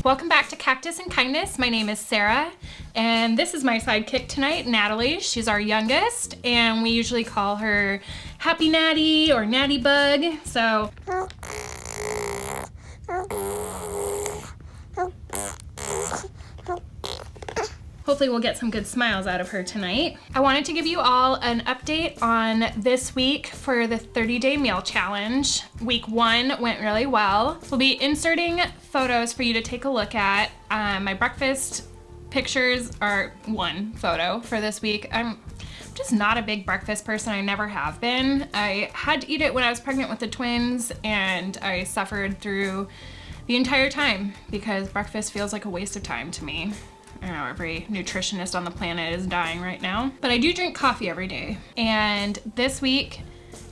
Welcome back to Cactus and Kindness. My name is Sarah, and this is my sidekick tonight, Natalie. She's our youngest, and we usually call her Happy Natty or Natty Bug. So hopefully we'll get some good smiles out of her tonight. I wanted to give you all an update on this week for the 30-day meal challenge. Week 1 went really well. We'll be inserting photos for you to take a look at. My breakfast pictures are one photo for this week. I'm just not a big breakfast person. I never have been. I had to eat it when I was pregnant with the twins, and I suffered through the entire time because breakfast feels like a waste of time to me. I know every nutritionist on the planet is dying right now, but I do drink coffee every day. And this week,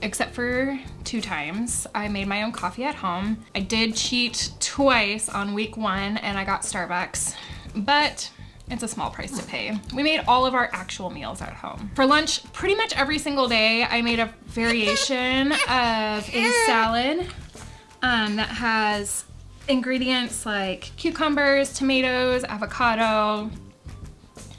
except for 2 times, I made my own coffee at home. I did cheat twice on week 1 and I got Starbucks, but it's a small price to pay. We made all of our actual meals at home. For lunch, pretty much every single day, I made a variation of a salad that has ingredients like cucumbers, tomatoes, avocado,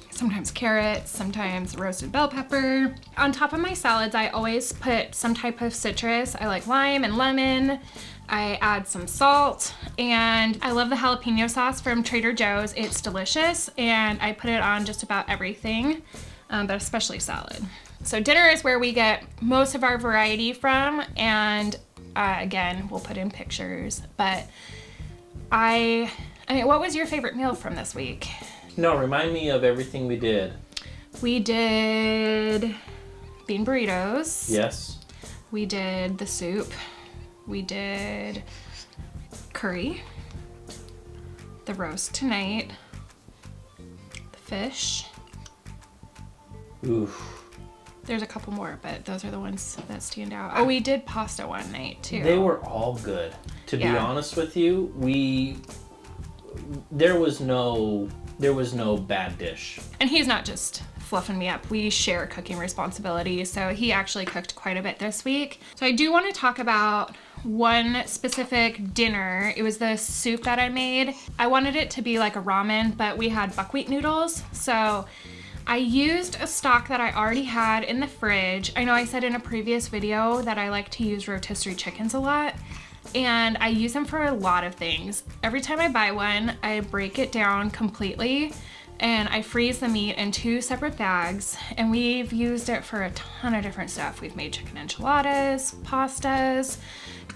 sometimes carrots, sometimes roasted bell pepper. On top of my salads, I always put some type of citrus. I like lime and lemon. I add some salt, and I love the jalapeno sauce from Trader Joe's. It's delicious, and I put it on just about everything, but especially salad. So dinner is where we get most of our variety from, and again, we'll put in pictures, but I mean, what was your favorite meal from this week? No, remind me of everything we did. We did bean burritos. Yes. We did the soup. We did curry. The roast tonight. The fish. Oof. There's a couple more, but those are the ones that stand out. Oh, we did pasta one night too. They were all good. To be honest with you, there was no bad dish. And he's not just fluffing me up. We share cooking responsibilities, so he actually cooked quite a bit this week. So I do want to talk about one specific dinner. It was the soup that I made. I wanted it to be like a ramen, but we had buckwheat noodles. So I used a stock that I already had in the fridge. I know I said in a previous video that I like to use rotisserie chickens a lot, and I use them for a lot of things. Every time I buy one, I break it down completely and I freeze the meat in 2 separate bags, and we've used it for a ton of different stuff. We've made chicken enchiladas, pastas,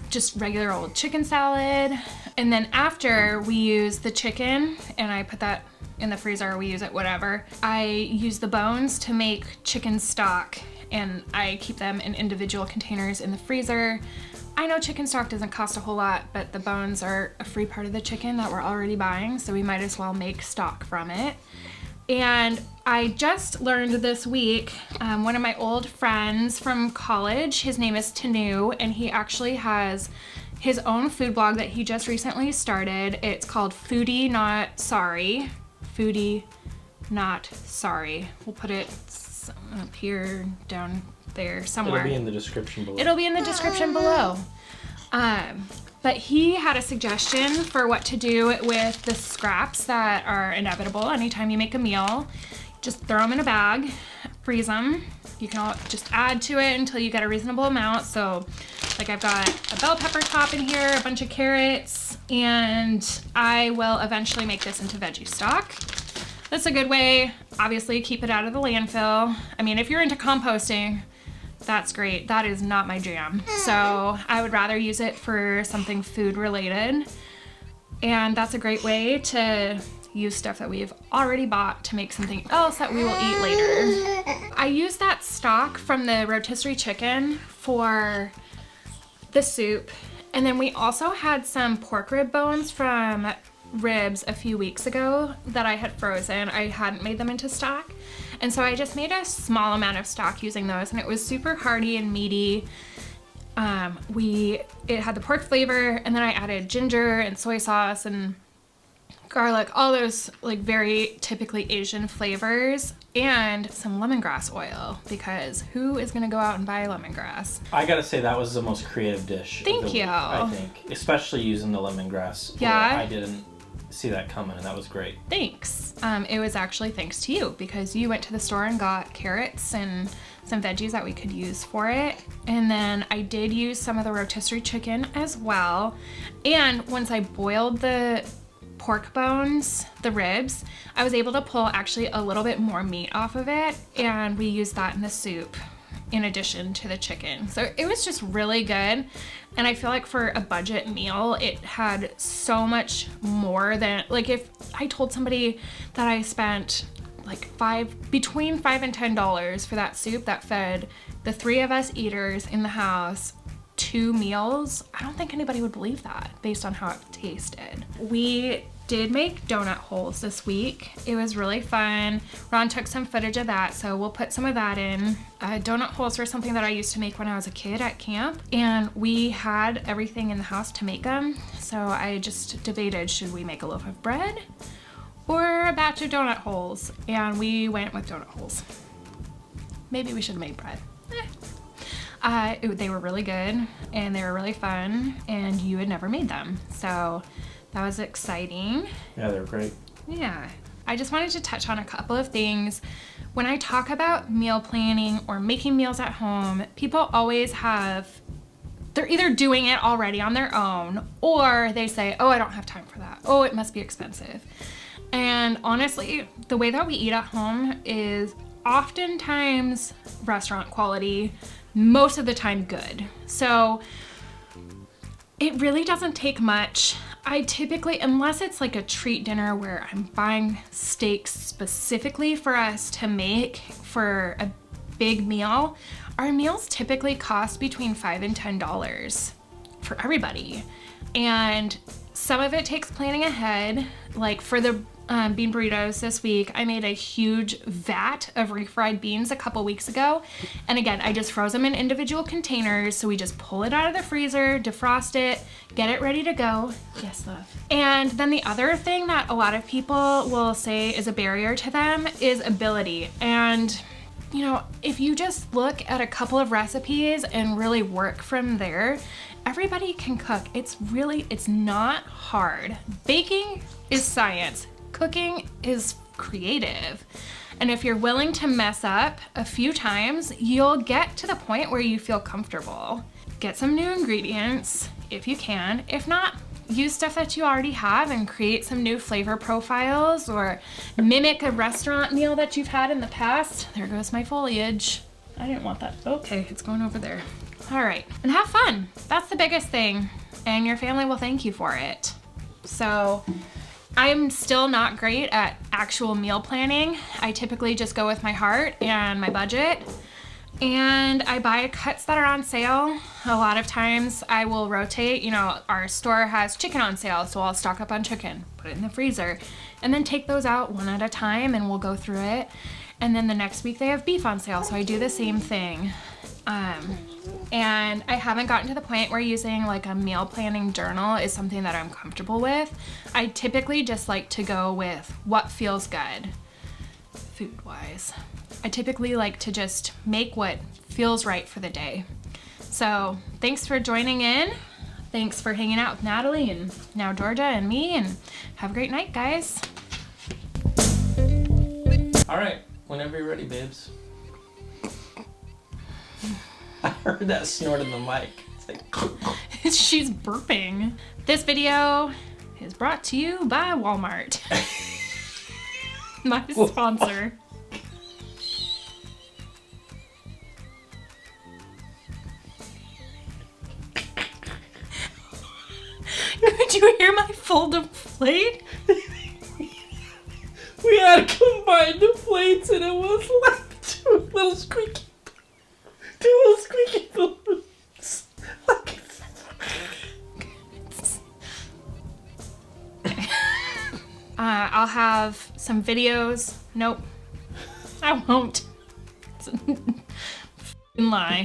just regular old chicken salad. And then after we use the chicken and I put that in the freezer, we use it whatever, I use the bones to make chicken stock, and I keep them in individual containers in the freezer. I know chicken stock doesn't cost a whole lot, but the bones are a free part of the chicken that we're already buying, so we might as well make stock from it. And I just learned this week, one of my old friends from college, his name is Tanu, and he actually has his own food blog that he just recently started. It's called Foodie Not Sorry. Foodie Not Sorry. We'll put it up here, down there, somewhere. It'll be in the description below. It'll be in the description below. But he had a suggestion for what to do with the scraps that are inevitable anytime you make a meal. Just throw them in a bag, freeze them. You can just add to it until you get a reasonable amount. So like I've got a bell pepper top in here, a bunch of carrots, and I will eventually make this into veggie stock. That's a good way. Obviously, keep it out of the landfill. I mean, if you're into composting, that's great. That is not my jam. So I would rather use it for something food related. And that's a great way to use stuff that we've already bought to make something else that we will eat later. I use that stock from the rotisserie chicken for the soup. And then we also had some pork rib bones from ribs a few weeks ago that I had frozen. I hadn't made them into stock. And so I just made a small amount of stock using those, and it was super hearty and meaty. It had the pork flavor, and then I added ginger and soy sauce and garlic, all those like very typically Asian flavors, and some lemongrass oil, because who is gonna go out and buy lemongrass? I gotta say that was the most creative dish. Thank you. I think, especially using the lemongrass. Yeah. I didn't see that coming, and that was great. Thanks. It was actually thanks to you because you went to the store and got carrots and some veggies that we could use for it. And then I did use some of the rotisserie chicken as well. And once I boiled the pork bones, the ribs, I was able to pull actually a little bit more meat off of it, and we used that in the soup in addition to the chicken. So it was just really good. And I feel like for a budget meal, it had so much more than, like, if I told somebody that I spent like between $5 and $10 for that soup that fed the 3 of us eaters in the house 2 meals, I don't think anybody would believe that based on how it tasted. We did make donut holes this week. It was really fun. Ron took some footage of that, so we'll put some of that in. Donut holes were something that I used to make when I was a kid at camp, and we had everything in the house to make them. So I just debated, should we make a loaf of bread or a batch of donut holes? And we went with donut holes. Maybe we should have made bread. They were really good and they were really fun, and you had never made them. So that was exciting. Yeah, they're great. Yeah. I just wanted to touch on a couple of things. When I talk about meal planning or making meals at home, people always they're either doing it already on their own, or they say, oh, I don't have time for that. Oh, it must be expensive. And honestly, the way that we eat at home is oftentimes restaurant quality, most of the time good. So it really doesn't take much. I typically, unless it's like a treat dinner where I'm buying steaks specifically for us to make for a big meal, our meals typically cost between $5 and $10 for everybody. And some of it takes planning ahead. Like for the bean burritos this week, I made a huge vat of refried beans a couple weeks ago. And again, I just froze them in individual containers. So we just pull it out of the freezer, defrost it, get it ready to go. Yes, love. And then the other thing that a lot of people will say is a barrier to them is ability. And you know, if you just look at a couple of recipes and really work from there, everybody can cook. It's not hard. Baking is science. Cooking is creative. And if you're willing to mess up a few times, you'll get to the point where you feel comfortable. Get some new ingredients if you can. If not, use stuff that you already have and create some new flavor profiles, or mimic a restaurant meal that you've had in the past. There goes my foliage. I didn't want that. Okay, it's going over there. All right, and have fun. That's the biggest thing, and your family will thank you for it. So I'm still not great at actual meal planning. I typically just go with my heart and my budget, and I buy cuts that are on sale. A lot of times I will rotate. You know, our store has chicken on sale, so I'll stock up on chicken, put it in the freezer, and then take those out one at a time, and we'll go through it. And then the next week they have beef on sale, so I do the same thing. And I haven't gotten to the point where using like a meal planning journal is something that I'm comfortable with. I typically just like to go with what feels good food-wise. I typically like to just make what feels right for the day. So thanks for joining in. Thanks for hanging out with Natalie and now Georgia and me, and have a great night, guys. All right, whenever you're ready, babes. I heard that snort in the mic. It's like... She's burping. This video is brought to you by Walmart. My sponsor. Could you hear my full deflate? We had combined the plates and it was like two little squeaky balloons. I'll have some videos. Nope, I won't. Lie.